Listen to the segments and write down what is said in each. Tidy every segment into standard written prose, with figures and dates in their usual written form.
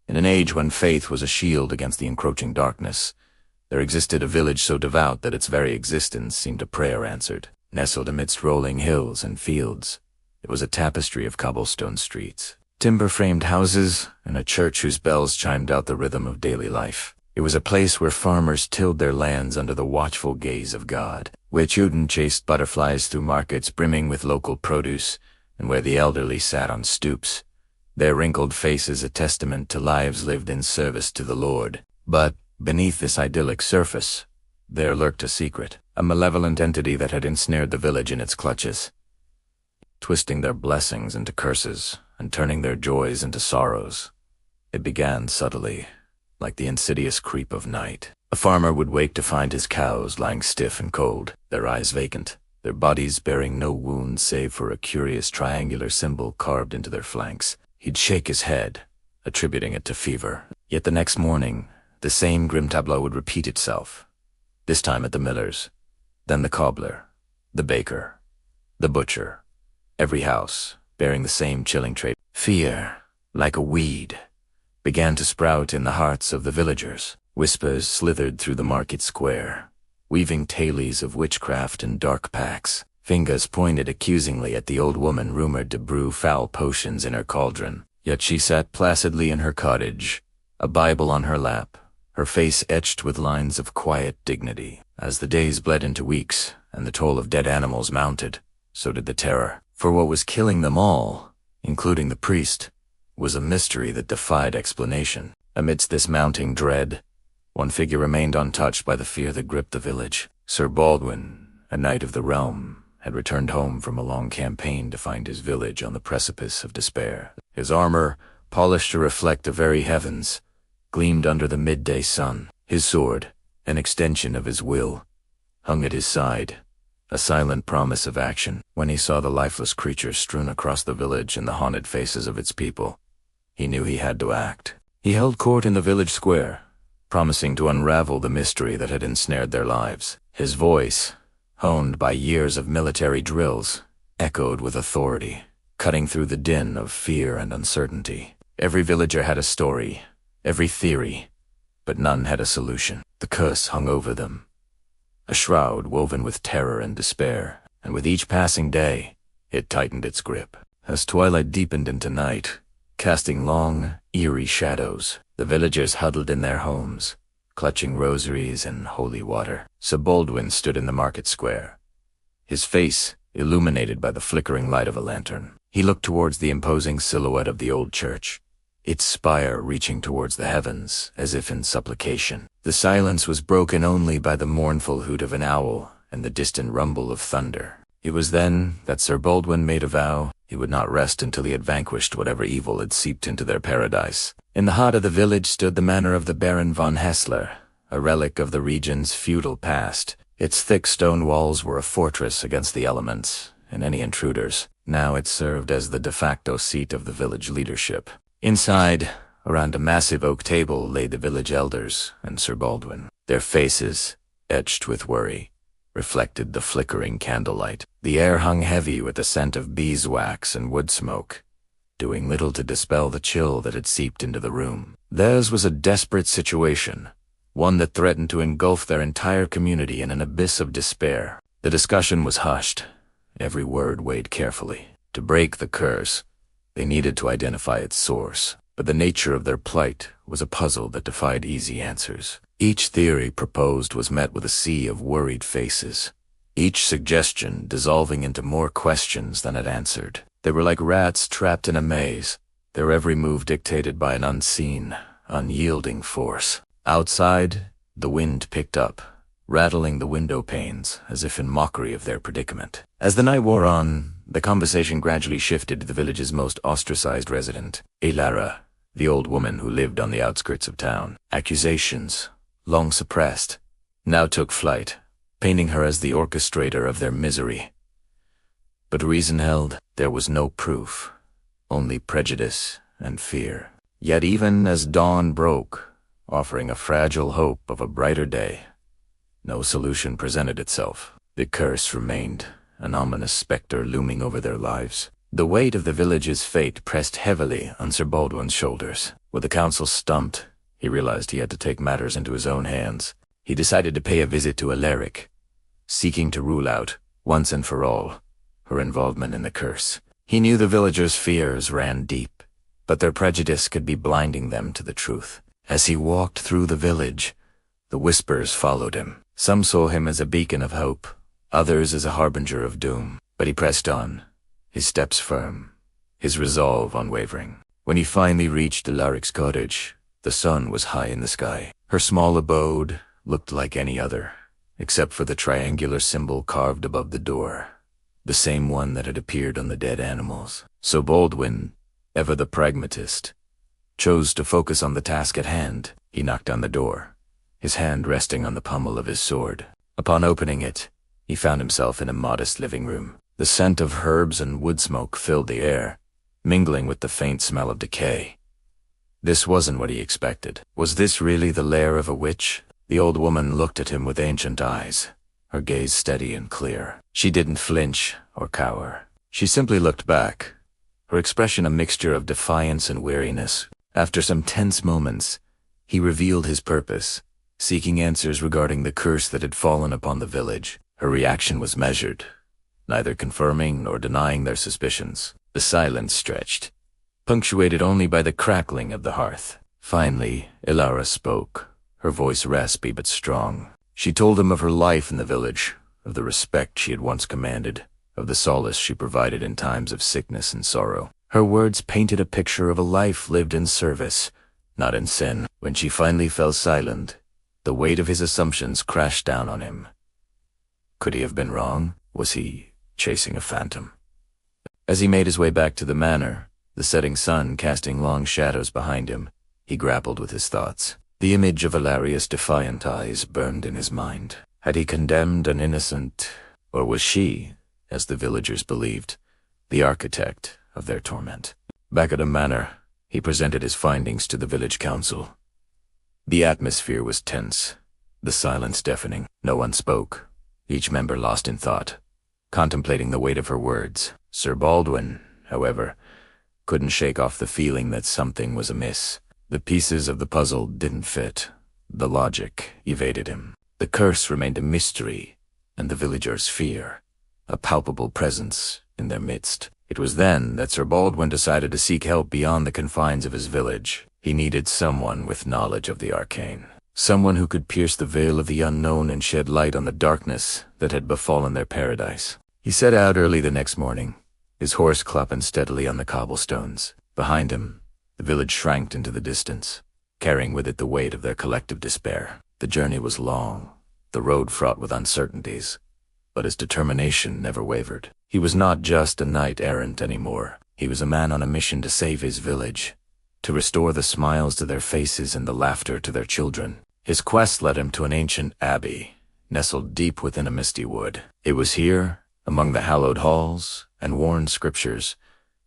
In an age when faith was a shield against the encroaching darkness, there existed a village so devout that its very existence seemed a prayer answered. Nestled amidst rolling hills and fields, it was a tapestry of cobblestone streets, timber-framed houses, and a church whose bells chimed out the rhythm of daily life. It was a place where farmers tilled their lands under the watchful gaze of God, where children chased butterflies through markets brimming with local produce, and where the elderly sat on stoops, their wrinkled faces a testament to lives lived in service to the Lord. But beneath this idyllic surface, there lurked a secret, a malevolent entity that had ensnared the village in its clutches, twisting their blessings into curses and turning their joys into sorrows. It began subtly, like the insidious creep of night. A farmer would wake to find his cows lying stiff and cold, their eyes vacant, their bodies bearing no wounds save for a curious triangular symbol carved into their flanks. He'd shake his head, attributing it to fever. Yet the next morning, the same grim tableau would repeat itself, this time at the miller's, then the cobbler, the baker, the butcher, every house bearing the same chilling trait. Fear, like a weed, began to sprout in the hearts of the villagers. Whispers slithered through the market square, weaving tales of witchcraft and dark pacts. Fingers pointed accusingly at the old woman rumored to brew foul potions in her cauldron. Yet she sat placidly in her cottage, a Bible on her lap, her face etched with lines of quiet dignity. As the days bled into weeks and the toll of dead animals mounted, so did the terror. For what was killing them all, including the priest, was a mystery that defied explanation. Amidst this mounting dread, one figure remained untouched by the fear that gripped the village. Sir Baldwin, a knight of the realm, had returned home from a long campaign to find his village on the precipice of despair. His armor, polished to reflect the very heavens, gleamed under the midday sun. His sword, an extension of his will, hung at his side, a silent promise of action. When he saw the lifeless creatures strewn across the village and the haunted faces of its people, he knew he had to act. He held court in the village square, promising to unravel the mystery that had ensnared their lives. His voice, honed by years of military drills, echoed with authority, cutting through the din of fear and uncertainty. Every villager had a story, every theory, but none had a solution. The curse hung over them, a shroud woven with terror and despair, and with each passing day, it tightened its grip. As twilight deepened into night, casting long, eerie shadows, the villagers huddled in their homes, clutching rosaries and holy water. Sir Baldwin stood in the market square, his face illuminated by the flickering light of a lantern. He looked towards the imposing silhouette of the old church, its spire reaching towards the heavens as if in supplication. The silence was broken only by the mournful hoot of an owl and the distant rumble of thunder. It was then that Sir Baldwin made a vow he would not rest until he had vanquished whatever evil had seeped into their paradise. In the heart of the village stood the manor of the Baron von Hessler, a relic of the region's feudal past. Its thick stone walls were a fortress against the elements and any intruders. Now it served as the de facto seat of the village leadership. Inside, around a massive oak table, lay the village elders and Sir Baldwin. Their faces, etched with worry, reflected the flickering candlelight. The air hung heavy with the scent of beeswax and wood smoke, doing little to dispel the chill that had seeped into the room. Theirs was a desperate situation, one that threatened to engulf their entire community in an abyss of despair. The discussion was hushed, every word weighed carefully. To break the curse, they needed to identify its source, but the nature of their plight was a puzzle that defied easy answers. Each theory proposed was met with a sea of worried faces, each suggestion dissolving into more questions than it answered. They were like rats trapped in a maze, their every move dictated by an unseen, unyielding force. Outside, the wind picked up, rattling the window panes as if in mockery of their predicament. As the night wore on, the conversation gradually shifted to the village's most ostracized resident, Elara, the old woman who lived on the outskirts of town. Accusations, long suppressed, now took flight, painting her as the orchestrator of their misery. But reason held there was no proof, only prejudice and fear. Yet even as dawn broke, offering a fragile hope of a brighter day, no solution presented itself. The curse remained, an ominous specter looming over their lives. The weight of the village's fate pressed heavily on Sir Baldwin's shoulders. With the council stumped, he realized he had to take matters into his own hands. He decided to pay a visit to Alaric, seeking to rule out, once and for all, her involvement in the curse. He knew the villagers' fears ran deep, but their prejudice could be blinding them to the truth. As he walked through the village, the whispers followed him. Some saw him as a beacon of hope, others as a harbinger of doom. But he pressed on, his steps firm, his resolve unwavering. When he finally reached Alaric's cottage, the sun was high in the sky. Her small abode looked like any other, except for the triangular symbol carved above the door, the same one that had appeared on the dead animals. So Baldwin, ever the pragmatist, chose to focus on the task at hand. He knocked on the door, his hand resting on the pommel of his sword. Upon opening it, he found himself in a modest living room. The scent of herbs and wood smoke filled the air, mingling with the faint smell of decay. This wasn't what he expected. Was this really the lair of a witch? The old woman looked at him with ancient eyes, her gaze steady and clear. She didn't flinch or cower. She simply looked back, her expression a mixture of defiance and weariness. After some tense moments, he revealed his purpose, seeking answers regarding the curse that had fallen upon the village. Her reaction was measured, neither confirming nor denying their suspicions. The silence stretched, punctuated only by the crackling of the hearth. Finally, Ilara spoke, her voice raspy but strong. She told him of her life in the village, of the respect she had once commanded, of the solace she provided in times of sickness and sorrow. Her words painted a picture of a life lived in service, not in sin. When she finally fell silent, the weight of his assumptions crashed down on him. Could he have been wrong? Was he chasing a phantom? As he made his way back to the manor, the setting sun casting long shadows behind him, he grappled with his thoughts. The image of Alaria's defiant eyes burned in his mind. Had he condemned an innocent, or was she, as the villagers believed, the architect of their torment? Back at the manor, he presented his findings to the village council. The atmosphere was tense, the silence deafening. No one spoke, each member lost in thought, contemplating the weight of her words. Sir Baldwin, however, couldn't shake off the feeling that something was amiss. The pieces of the puzzle didn't fit. The logic evaded him. The curse remained a mystery, and the villagers' fear, a palpable presence in their midst. It was then that Sir Baldwin decided to seek help beyond the confines of his village. He needed someone with knowledge of the arcane, someone who could pierce the veil of the unknown and shed light on the darkness that had befallen their paradise. He set out early the next morning, his horse clopping steadily on the cobblestones. Behind him, the village shrank into the distance, carrying with it the weight of their collective despair. The journey was long, the road fraught with uncertainties, but his determination never wavered. He was not just a knight-errant anymore. He was a man on a mission to save his village, to restore the smiles to their faces and the laughter to their children. His quest led him to an ancient abbey, nestled deep within a misty wood. It was here, among the hallowed halls and worn scriptures,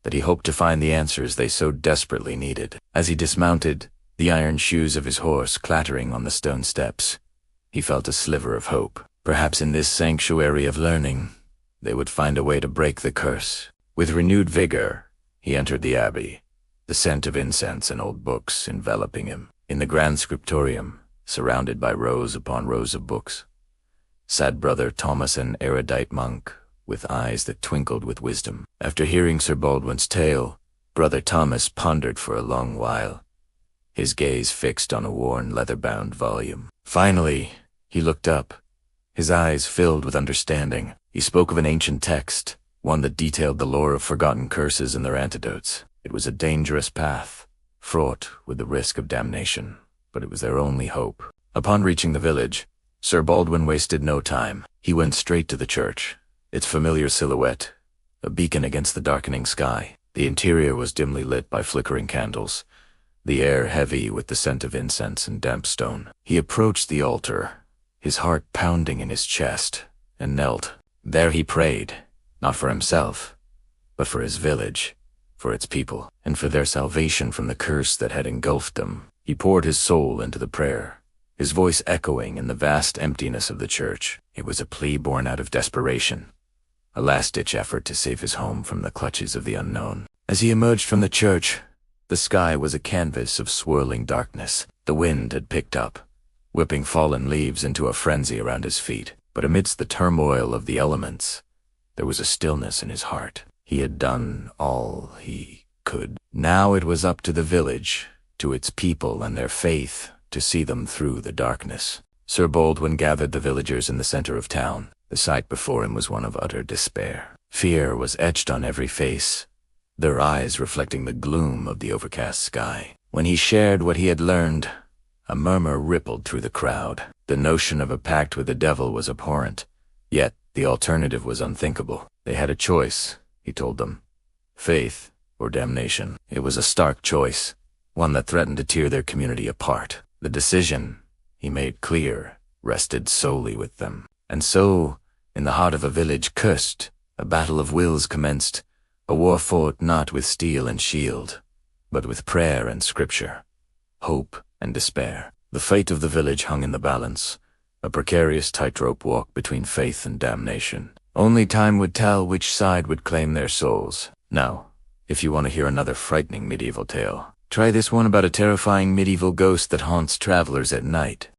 that he hoped to find the answers they so desperately needed. As he dismounted, the iron shoes of his horse clattering on the stone steps, he felt a sliver of hope. Perhaps in this sanctuary of learning, they would find a way to break the curse. With renewed vigor, he entered the abbey, the scent of incense and old books enveloping him. In the grand scriptorium, surrounded by rows upon rows of books, sat Brother Thomas, an erudite monk, with eyes that twinkled with wisdom. After hearing Sir Baldwin's tale, Brother Thomas pondered for a long while, his gaze fixed on a worn leather-bound volume. Finally, he looked up, his eyes filled with understanding. He spoke of an ancient text, one that detailed the lore of forgotten curses and their antidotes. It was a dangerous path, fraught with the risk of damnation, but it was their only hope. Upon reaching the village, Sir Baldwin wasted no time. He went straight to the church, its familiar silhouette, a beacon against the darkening sky. The interior was dimly lit by flickering candles, the air heavy with the scent of incense and damp stone. He approached the altar, his heart pounding in his chest, and knelt. There he prayed, not for himself, but for his village, for its people, and for their salvation from the curse that had engulfed them. He poured his soul into the prayer, his voice echoing in the vast emptiness of the church. It was a plea born out of desperation, a last-ditch effort to save his home from the clutches of the unknown. As he emerged from the church, The sky was a canvas of swirling darkness. The wind had picked up, whipping fallen leaves into a frenzy around his feet. But amidst the turmoil of the elements, there was a stillness in his heart. He had done all he could. Now it was up to the village, to its people and their faith, to see them through the darkness. Sir Baldwin gathered the villagers in the center of town. The sight before him was one of utter despair. Fear was etched on every face, their eyes reflecting the gloom of the overcast sky. When he shared what he had learned, a murmur rippled through the crowd. The notion of a pact with the devil was abhorrent, yet the alternative was unthinkable. They had a choice, he told them. Faith or damnation. It was a stark choice, one that threatened to tear their community apart. The decision, he made clear, rested solely with them. And so, in the heart of a village cursed, a battle of wills commenced, a war fought not with steel and shield, but with prayer and scripture, hope and despair. The fate of the village hung in the balance, a precarious tightrope walk between faith and damnation. Only time would tell which side would claim their souls. Now, if you want to hear another frightening medieval tale, try this one about a terrifying medieval ghost that haunts travelers at night.